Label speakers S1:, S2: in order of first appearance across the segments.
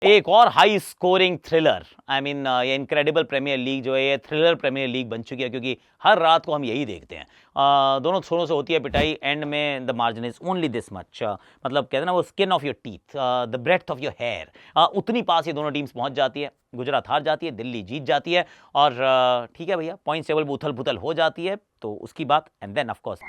S1: एक और high scoring thriller, I mean ये इनक्रेडिबल प्रीमियर लीग जो है ये थ्रिलर प्रीमियर लीग बन चुकी है, क्योंकि हर रात को हम यही देखते हैं। दोनों छोरों से होती है पिटाई, एंड में the margin is only this much, मतलब कहते हैं ना वो skin of your teeth, the breath of your hair, उतनी पास ये दोनों टीम्स पहुंच जाती है। गुजरात हार जाती है, दिल्ली जीत जाती है, और ठीक है भैया, पॉइंट टेबल उथल पुथल हो जाती है, तो उसकी बात, एंड देन ऑफ कोर्स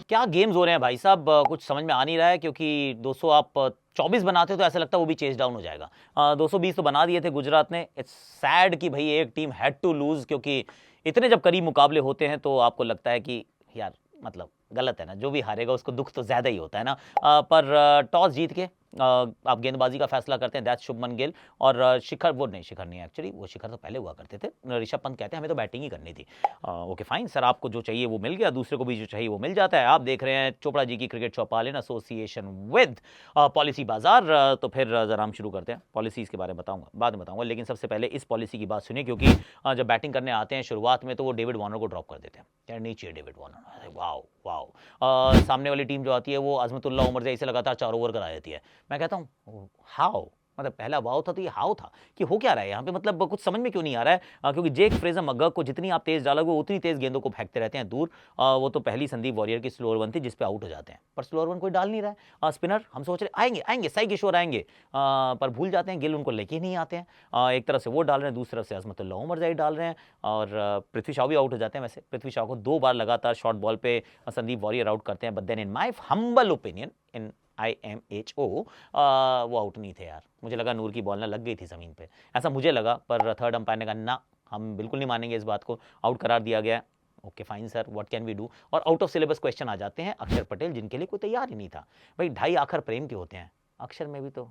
S1: क्या गेम्स हो रहे हैं भाई साहब, कुछ समझ में आ नहीं रहा है, क्योंकि 200 आप 24 बनाते हो तो ऐसा लगता है वो भी चेज डाउन हो जाएगा। 220 तो बना दिए थे गुजरात ने। इट्स सैड कि भाई एक टीम हैड टू लूज, क्योंकि इतने जब करीब मुकाबले होते हैं तो आपको लगता है कि यार मतलब गलत है ना, जो भी हारेगा उसको दुख तो ज्यादा ही होता है ना। पर टॉस जीत के आप गेंदबाजी का फैसला करते हैं, दैट्स शुभमन गिल। और शिखर, वो नहीं, शिखर नहीं है एक्चुअली, वो शिखर तो पहले हुआ करते थे, ऋषभ पंत कहते हैं हमें तो बैटिंग ही करनी थी। ओके फाइन सर, आपको जो चाहिए वो मिल गया, दूसरे को भी जो चाहिए वो मिल जाता है। आप देख रहे हैं चोपड़ा जी की cricket Chaupal in association with policy बाजार। तो फिर जरा हम शुरू करते हैं। पॉलिसीज के बारे में बताऊंगा, बाद में बताऊंगा, लेकिन सबसे पहले इस पॉलिसी की बात सुनिए, क्योंकि जब बैटिंग करने आते हैं शुरुआत में तो वो डेविड वार्नर को ड्रॉप कर देते हैं, यार नहीं चाहिए डेविड वार्नर, वाओ वाओ। सामने वाली टीम जो आती है वो अजमतुल्लाह उमर जैसे लगातार 4 ओवर करा देती है। मैं कहता हूँ हाउ, मतलब पहला वाव था तो ये हाउ था कि हो क्या रहा है यहाँ पे, मतलब कुछ समझ में क्यों नहीं आ रहा है। क्योंकि जेक फ्रेजर मगर्क को जितनी आप तेज डालोगे उतनी तेज गेंदों को फेंकते रहते हैं दूर। वो तो पहली संदीप वॉरियर की स्लोअर वन थी जिसपे आउट हो जाते हैं, पर स्लोअर वन कोई डाल नहीं रहा है। स्पिनर हम सोच रहे आएंगे आएंगे, साई किशोर आएंगे, पर भूल जाते हैं, गिल उनको लेके नहीं आते हैं। एक तरफ से वो डाल रहे हैं, दूसरी तरफ से अजमतुल्लाह उमर जाई डाल रहे हैं, और पृथ्वी शॉ भी आउट हो जाते हैं। वैसे पृथ्वी शॉ को 2 बार लगातार शॉर्ट बॉल पे संदीप वॉरियर आउट करते हैं, but then in my humble opinion, in IMHO, वो आउट नहीं थे यार। मुझे लगा नूर की बॉल ना लग गई थी ज़मीन पे, ऐसा मुझे लगा, पर थर्ड अंपायर ने कहा ना, हम बिल्कुल नहीं मानेंगे इस बात को, आउट करार दिया गया। Okay fine sir, what can we do. और आउट ऑफ सिलेबस क्वेश्चन आ जाते हैं अक्षर पटेल, जिनके लिए कोई तैयार ही नहीं था। भाई 2.5 आखर प्रेम के होते हैं, अक्षर में भी तो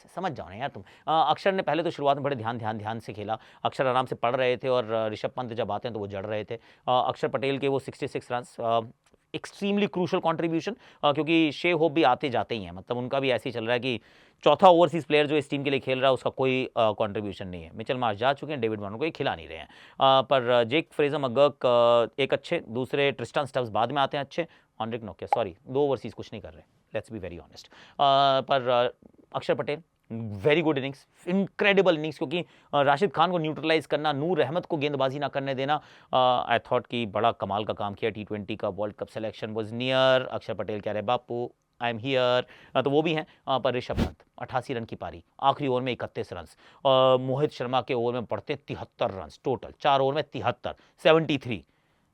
S1: समझ जाओ ना यार तुम। अक्षर ने पहले तो शुरुआत में बड़े ध्यान से खेला। अक्षर आराम से पढ़ रहे थे, और ऋषभ पंत जब आते हैं तो वो जड़ रहे थे। अक्षर पटेल के वो 66 रन, एक्सट्रीमली क्रूशल कंट्रीब्यूशन, क्योंकि शे होप भी आते जाते ही हैं, मतलब उनका भी ऐसे ही चल रहा है कि चौथा ओवरसीज प्लेयर जो इस टीम के लिए खेल रहा है उसका कोई कंट्रीब्यूशन नहीं है। मिचेल मार्श जा चुके हैं, डेविड वार्नर को खिला नहीं रहे हैं। पर जेक फ्रेजर मगर्क एक अच्छे, दूसरे ट्रिस्टन स्टब्स बाद में आते हैं अच्छे। ऑनरिक नोकिया सॉरी 2 ओवरसीज कुछ नहीं कर रहे, लेट्स बी वेरी ऑनेस्ट। पर अक्षर Patel very good innings, incredible innings, क्योंकि राशिद खान को न्यूट्रलाइज करना, नूर अहमद को गेंदबाजी ना करने देना, आई थॉट कि बड़ा कमाल का काम किया। T20 का world cup selection was near. अक्षर पटेल कह रहे बापू आई एम हियर, तो वो भी हैं। पर ऋषभ पंत 88 रन की पारी, आखिरी ओवर में 31 रन, मोहित शर्मा के ओवर में पड़ते 73 रन टोटल, 4 ओवर में 73, 73।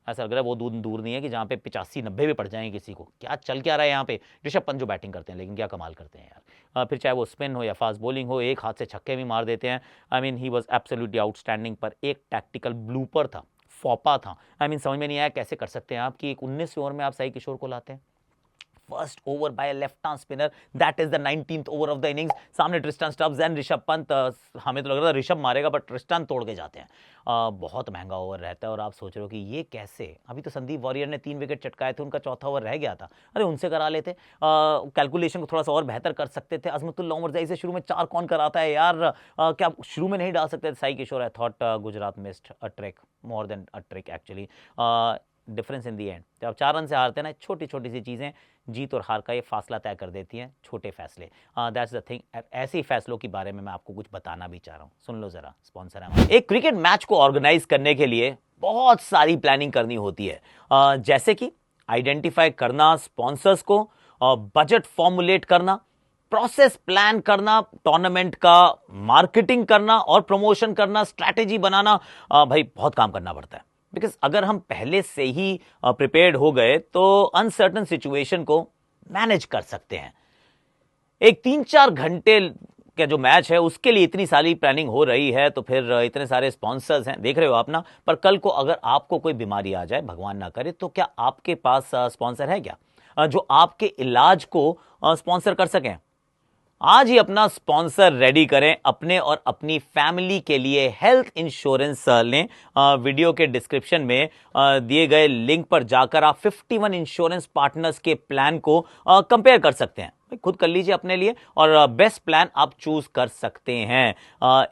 S1: ऐसा लग रहा है वो दूर दूर नहीं है कि जहाँ पे 85-90 भी पड़ जाएंगे किसी को। क्या चल क्या रहा है यहाँ पे। ऋषभ पंत जो बैटिंग करते हैं, लेकिन क्या कमाल करते हैं यार। फिर चाहे वो स्पिन हो या फास्ट बॉलिंग हो, एक हाथ से छक्के भी मार देते हैं। I mean he was absolutely outstanding. पर एक टैक्टिकल ब्लूपर था, फॉपा था। आई मीन समझ में नहीं आया कैसे कर सकते हैं आप कि एक 19वें ओवर में आप साई किशोर को लाते हैं। First over by left arm spinner, that is the 19th over of the innings. सामने Tristan Stubbs and Rishabh Pant, हमें तो लग रहा था ऋषभ मारेगा, बट ट्रिस्टन तोड़ के जाते हैं। बहुत महंगा ओवर रहता है, और आप सोच रहे हो कि ये कैसे। अभी तो संदीप वॉरियर ने 3 विकेट चटकाए थे, उनका चौथा ओवर रह गया था, अरे उनसे करा लेते। कैलकुलेशन को थोड़ा सा और बेहतर कर सकते थे। अजमतुल्लाह उमर जैसे शुरू में 4 कौन कराता है यार, क्या शुरू में नहीं डाल सकते थे Sai Kishore. I thought Gujarat missed a trick, more than a trick actually. Difference in the end, जब आप 4 रन से हारते हैं ना, छोटी छोटी सी चीज़ें जीत और हार का ये फासला तय कर देती हैं, छोटे फैसले। That's the thing. ऐसे ही फैसलों के बारे में मैं आपको कुछ बताना भी चाह रहा हूँ, सुन लो जरा। स्पॉन्सर है एक क्रिकेट मैच को ऑर्गेनाइज करने के लिए बहुत सारी प्लानिंग करनी होती है, जैसे कि आइडेंटिफाई करना स्पॉन्सर्स को, बजट फॉर्मुलेट करना, प्रोसेस प्लान करना, टूर्नामेंट का मार्केटिंग करना और प्रमोशन करना, स्ट्रैटेजी बनाना। भाई बहुत काम करना पड़ता है, बिकॉज अगर हम पहले से ही प्रिपेयर्ड हो गए तो अनसर्टन सिचुएशन को मैनेज कर सकते हैं। एक 3-4 घंटे का जो मैच है उसके लिए इतनी सारी प्लानिंग हो रही है, तो फिर इतने सारे स्पॉन्सर्स हैं, देख रहे हो आप ना। पर कल को अगर आपको कोई बीमारी आ जाए, भगवान ना करे, तो क्या आपके पास स्पॉन्सर है क्या जो आपके इलाज को स्पॉन्सर कर सकें। आज ही अपना स्पॉन्सर रेडी करें अपने और अपनी फैमिली के लिए। हेल्थ इंश्योरेंस लें। वीडियो के डिस्क्रिप्शन में दिए गए लिंक पर जाकर आप 51 इंश्योरेंस पार्टनर्स के प्लान को कंपेयर कर सकते हैं। खुद कर लीजिए अपने लिए, और बेस्ट प्लान आप चूज कर सकते हैं।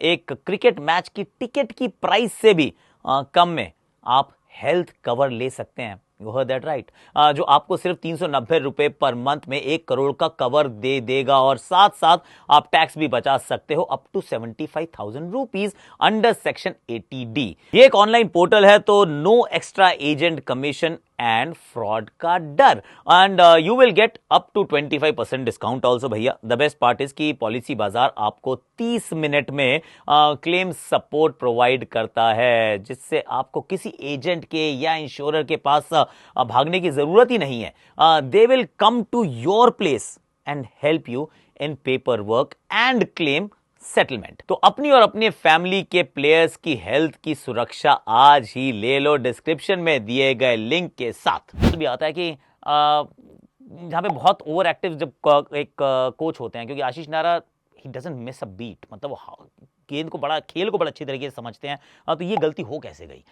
S1: एक क्रिकेट मैच की टिकट की प्राइस से भी कम में आप हेल्थ कवर ले सकते हैं। यू हर्ड दैट राइट, जो आपको सिर्फ 390 रुपए पर मंथ में 1 करोड़ का कवर दे देगा और साथ साथ आप टैक्स भी बचा सकते हो up to 75,000 rupees under section 80D। ये एक ऑनलाइन पोर्टल है तो no extra agent commission and fraud का डर, and you will get up to 25% discount also भैया। द बेस्ट पार्ट इज की पॉलिसी बाजार आपको 30 मिनट में क्लेम सपोर्ट प्रोवाइड करता है, जिससे आपको किसी एजेंट के या इंश्योरर के पास भागने की जरूरत ही नहीं है। They will come to your place and help you in paper work and claim settlement. तो अपनी और अपने फैमिली के प्लेयर्स की हेल्थ की सुरक्षा आज ही ले लो डिस्क्रिप्शन में दिए गए लिंक के साथ। तो भी आता है कि जहां पे बहुत ओवर एक्टिव जब एक कोच होते हैं, क्योंकि आशीष नेहरा ही डजंट मिस अ बीट, मतलब वो गेंद को बड़ा, खेल को बड़ा अच्छी तरीके से समझते हैं। तो ये गलती हो कैसे गई?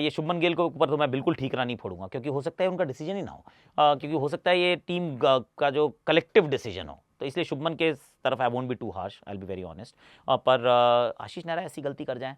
S1: ये शुभमन गिल के ऊपर तो मैं बिल्कुल ठीकरा नहीं फोड़ूंगा, क्योंकि हो सकता है उनका डिसीजन ही ना हो, क्योंकि हो सकता है ये टीम का जो कलेक्टिव डिसीजन हो, तो इसलिए शुभमन के तरफ I won't be too harsh, I will be very honest. पर आशीष नेहरा ऐसी गलती कर जाए,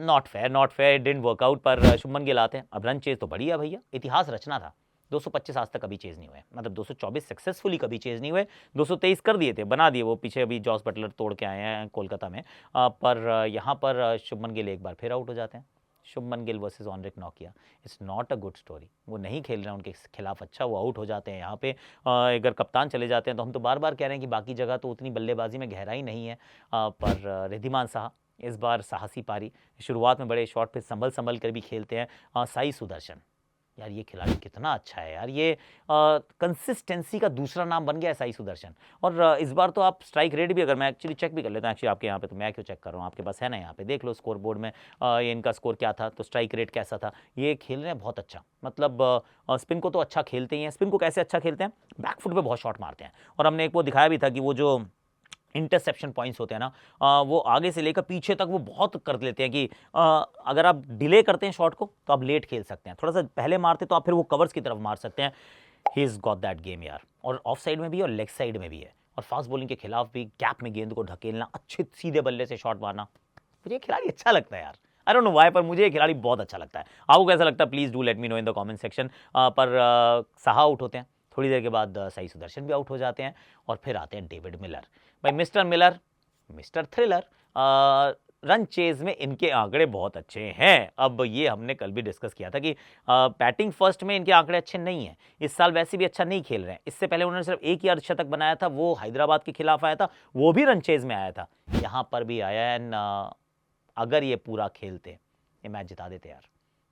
S1: not fair, not fair, didn't workout. पर शुभमन गिल आते हैं, अब रन चेज तो बढ़िया भैया, इतिहास रचना था। 225 आज तक कभी चेज नहीं हुए, मतलब 224 सक्सेसफुली कभी चेज नहीं हुए, 223 कर दिए थे, बना दिए वो पीछे, अभी जॉस बटलर तोड़ के आए हैं कोलकाता में। पर यहाँ पर शुभमन गिल एक बार फिर आउट हो जाते हैं। Shubman Gill versus ऑनरिक Nokia, it's not a good story. वो नहीं खेल रहे हैं उनके खिलाफ अच्छा, वो आउट हो जाते हैं यहाँ पे। अगर कप्तान चले जाते हैं तो हम तो बार बार कह रहे हैं कि बाकी जगह तो उतनी बल्लेबाजी में गहराई नहीं है, पर रिद्धिमान साहा इस बार साहसी पारी, शुरुआत में बड़े शॉट पे संभल संभल कर भी खेलते हैं। साई सुदर्शन, यार ये खिलाड़ी कितना अच्छा है यार, ये कंसिस्टेंसी का दूसरा नाम बन गया है साई सुदर्शन। और इस बार तो आप स्ट्राइक रेट भी, अगर मैं एक्चुअली चेक भी कर लेता हूँ एक्चुअली आपके यहाँ पे, तो मैं क्यों चेक कर रहा हूँ, आपके पास है ना, यहाँ पे देख लो स्कोर बोर्ड में ये इनका स्कोर क्या था, तो स्ट्राइक रेट कैसा था। ये खेल रहे हैं बहुत अच्छा, मतलब स्पिन को तो अच्छा खेलते ही हैं। स्पिन को कैसे अच्छा खेलते हैं, बैकफुट पे बहुत शॉट मारते हैं। और हमने एक वो दिखाया भी था कि वो जो इंटरसेप्शन पॉइंट्स होते हैं ना, वो आगे से लेकर पीछे तक वो बहुत कर लेते हैं कि अगर आप डिले करते हैं शॉट को तो आप लेट खेल सकते हैं, थोड़ा सा पहले मारते तो आप फिर वो कवर्स की तरफ मार सकते हैं। He is got that game यार, और ऑफ साइड में भी और लेग साइड में भी है, और फास्ट बॉलिंग के खिलाफ भी गैप में गेंद को ढकेलना, अच्छे सीधे बल्ले से शॉट मारना, मुझे ये खिलाड़ी अच्छा लगता है यार। आई डोंट नो व्हाई, पर मुझे ये खिलाड़ी बहुत अच्छा लगता है। आपको कैसा लगता है please do let me know in the comment section. पर साहा आउट होते हैं, थोड़ी देर के बाद साई सुदर्शन भी आउट हो जाते हैं, और फिर आते हैं डेविड मिलर। भाई mister Miller, mister thriller, run chase में इनके आंकड़े बहुत अच्छे हैं। अब ये हमने कल भी डिस्कस किया था कि बैटिंग फर्स्ट में इनके आंकड़े अच्छे नहीं हैं, इस साल वैसे भी अच्छा नहीं खेल रहे हैं। इससे पहले उन्होंने सिर्फ एक ही अर्धशतक बनाया था, वो हैदराबाद के खिलाफ आया था, वो भी रन चेज में आया था, यहां पर भी आया है। अगर ये पूरा खेलते ये मैच जिता देते यार,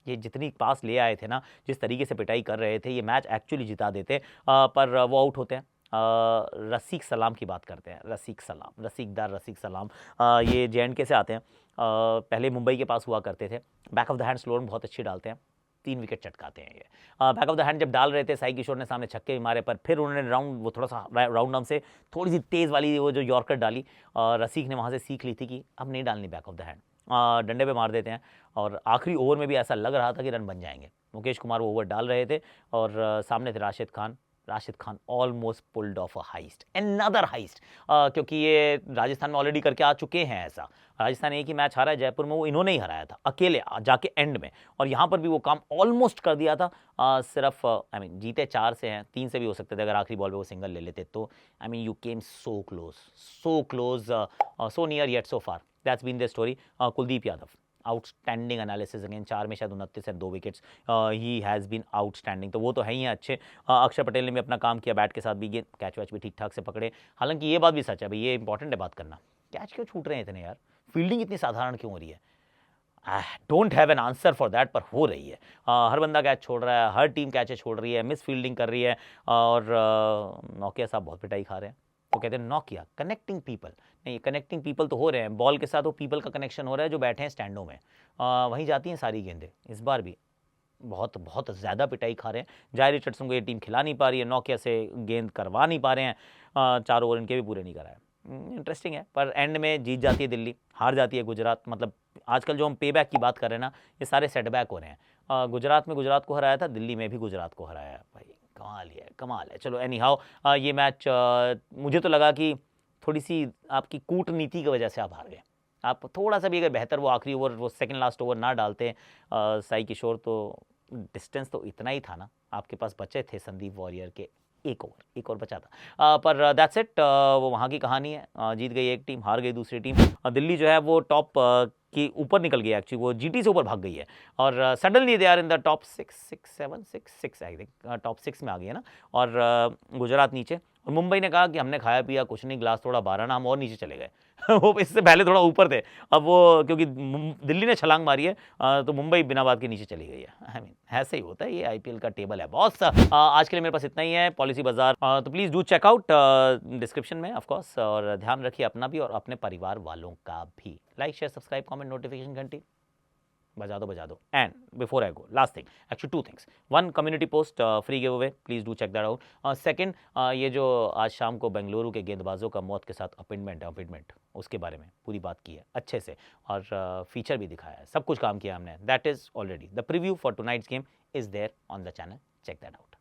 S1: ये जितनी पास ले आए थे ना, जिस तरीके से पिटाई कर रहे थे, ये मैच एक्चुअली जिता देते। पर वो आउट होते हैं। रसीक सलाम की बात करते हैं, रसीक सलाम, रसीकदार रसीक सलाम, ये JNK से आते हैं। पहले मुंबई के पास हुआ करते थे। Back of the hand slower बहुत अच्छी डालते हैं, 3 विकेट चटकाते हैं ये। बैक ऑफ द हैंड जब डाल रहे थे, साई किशोर ने सामने छक्के भी मारे, पर फिर उन्होंने राउंड, वो थोड़ा सा राउंड आर्म से थोड़ी सी तेज़ वाली वो जो यॉर्कर डाली, रसीक ने वहाँ से सीख ली थी कि अब नहीं डालनी बैक ऑफ द हैंड, डंडे पे मार देते हैं। और आखिरी ओवर में भी ऐसा लग रहा था कि रन बन जाएंगे, मुकेश कुमार वो ओवर डाल रहे थे, और सामने थे Rashid Khan almost pulled off a heist, another heist, क्योंकि ये राजस्थान में ऑलरेडी करके आ चुके हैं ऐसा। राजस्थान एक ही मैच हारा है जयपुर में, वो इन्होंने ही हराया था अकेले जाके एंड में, और यहाँ पर भी वो काम ऑलमोस्ट कर दिया था। सिर्फ आई मीन जीते 4 से हैं, 3 से भी हो सकते थे अगर आखिरी बॉल पे वो सिंगल ले लेते तो। I mean you came so close, so near yet so far, that's been the story. Kuldeep Yadav, outstanding analysis again, 4 में शायद 29 है, 2 wickets, he has been outstanding, तो वो तो है ही हैं अच्छे। अक्षर पटेल ने भी अपना काम किया, बैट के साथ भी गेंद कैच वैच भी ठीक ठाक से पकड़े। हालांकि ये बात भी सच है भाई, ये इंपॉर्टेंट है बात करना, कैच क्यों छूट रहे हैं इतने यार, फील्डिंग इतनी साधारण क्यों हो रही है? Don't have an answer for that, पर हो रही है। हर बंदा कैच छोड़ रहा है, हर टीम कैचें छोड़ रही है, मिस फील्डिंग कर रही है, और नोकिया साहब बहुत पिटाई खा रहे हैं। वो कहते हैं नोकिया कनेक्टिंग पीपल, नहीं कनेक्टिंग पीपल तो हो रहे हैं, बॉल के साथ वो पीपल का कनेक्शन हो रहा है जो बैठे हैं स्टैंडों में, वहीं जाती हैं सारी गेंदें। इस बार भी बहुत बहुत ज़्यादा पिटाई खा रहे हैं, जाय रिचर्डसन को ये टीम खिला नहीं पा रही है, नोकिया से गेंद करवा नहीं पा रहे हैं, 4 ओवर इनके भी पूरे नहीं कराए। इंटरेस्टिंग है, पर एंड में जीत जाती है दिल्ली, हार जाती है गुजरात। मतलब आजकल जो हम पे बैक की बात कर रहे हैं ना, ये सारे सेटबैक हो रहे हैं। गुजरात में गुजरात को हराया था, दिल्ली में भी गुजरात को हराया है भाई, कमाल है। चलो एनी हाउ, ये मैच मुझे तो लगा कि थोड़ी सी आपकी कूटनीति की वजह से आप हार गए। आप थोड़ा सा भी अगर बेहतर वो आखिरी ओवर, वो सेकंड लास्ट ओवर ना डालते साई किशोर, तो डिस्टेंस तो इतना ही था ना, आपके पास बचे थे संदीप वॉरियर के एक और बचा था। पर दैट्स इट, वो वहाँ की कहानी है। जीत गई एक टीम, हार गई दूसरी टीम। दिल्ली जो है वो टॉप की ऊपर निकल गई, एक्चुअली वो जीटी से ऊपर भाग गई है, और suddenly they are in the top 6 I think, top 6 में आ गई है ना। और गुजरात नीचे, और मुंबई ने कहा कि हमने खाया पिया कुछ नहीं, ग्लास थोड़ा बारह ना, हम और नीचे चले गए। वो इससे पहले थोड़ा ऊपर थे, अब वो क्योंकि दिल्ली ने छलांग मारी है, तो मुंबई बिना बात के नीचे चली गई है। आई मीन ऐसे ही होता है, ये आईपीएल का टेबल है बॉस। आज के लिए मेरे पास इतना ही है, पॉलिसी बाजार, तो प्लीज़ डू चेकआउट डिस्क्रिप्शन में ऑफ कोर्स, और ध्यान रखिए अपना भी और अपने परिवार वालों का भी। Like share subscribe comment notification घंटी बजा दो। And before I go, last thing, actually 2 things. 1, community post free giveaway, please do check that out. Second, ये जो आज शाम को बेंगलुरु के गेंदबाजों का मौत के साथ अपॉइंटमेंट उसके बारे में पूरी बात की है अच्छे से, और फीचर भी दिखाया है, सब कुछ काम किया हमने। That is already the preview for tonight's game is there on the channel, check that out.